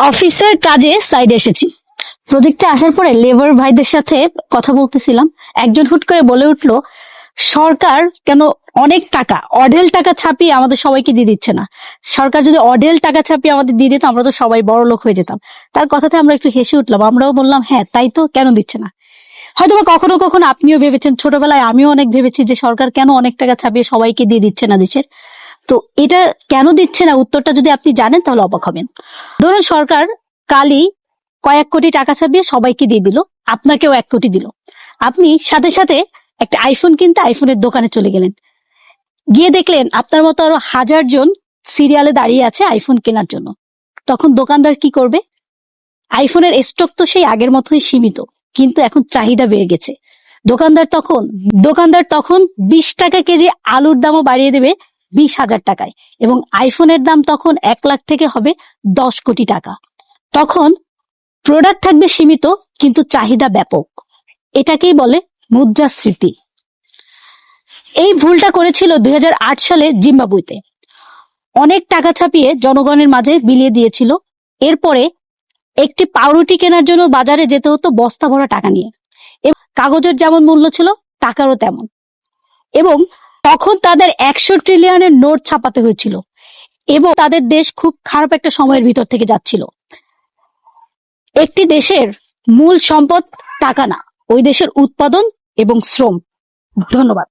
অফিসের কাজে সাইডে এসেছি। প্রজেক্টে আসার পরে লেবার ভাইদের সাথে কথা বলতেছিলাম। একজন হুট করে বলে উঠলো, সরকার কেন অনেক টাকা অঢেল টাকা ছাপিয়ে আমাদের সবাইকে দিয়ে দিচ্ছে না। সরকার যদি অঢেল টাকা ছাপিয়ে আমাদের দিয়ে দিত, আমরা তো সবাই বড় লোক হয়ে যেতাম। তার কথাতে আমরা একটু হেসে উঠলাম। আমরাও বললাম, হ্যাঁ তাই তো, কেন দিচ্ছে না। হয়তো বা কখনো কখনো আপনিও ভেবেছেন, ছোটবেলায় আমিও অনেক ভেবেছি যে সরকার কেন অনেক টাকা ছাপিয়ে সবাইকে দিয়ে দিচ্ছে না দেশের। তো এটা কেন দিচ্ছে না, উত্তরটা যদি আপনি জানেন তাহলে অবাক হবেন। ধরুন সরকার কালই কয়েক কোটি টাকা ছাপিয়ে সবাইকে দিয়ে দিল, আপনাকেও 1 কোটি দিল। আপনি সাথে সাথে একটা আইফোন কিনতে আইফোনের দোকানে চলে গেলেন। গিয়ে দেখলেন আপনার মতো আরো 1000 জন সিরিয়ালে দাঁড়িয়ে আছে আইফোন কেনার জন্য। তখন দোকানদার কি করবে? আইফোনের স্টক তো সেই আগের মতোই সীমিত, কিন্তু এখন চাহিদা বেড়ে গেছে। দোকানদার তখন 20 টাকা কেজি আলুর দামও বাড়িয়ে দেবে 20,000 টাকায়, এবং আইফোনের দাম তখন 1 লাখ থেকে হবে 10 কোটি টাকা। তখন প্রোডাক্ট থাকবে সীমিত, কিন্তু চাহিদা ব্যাপক। এটাকেই বলে মুদ্রাস্ফীতি। এই ভুলটা করেছিল 2008 সালে জিম্বাবুয়েতে। অনেক টাকা ছাপিয়ে জনগণের মাঝে বিলিয়ে দিয়েছিল। এরপরে একটি পাউরুটি কেনার জন্য বাজারে যেতে হতো বস্তা ভরা টাকা নিয়ে। এবং কাগজের যেমন মূল্য ছিল, টাকারও তেমন। এবং তখন তাদের 100 ট্রিলিয়নের নোট ছাপাতে হয়েছিল, এবং তাদের দেশ খুব খারাপ একটা সময়ের ভিতর থেকে যাচ্ছিল। একটি দেশের মূল সম্পদ টাকা না, ওই দেশের উৎপাদন এবং শ্রম। ধন্যবাদ।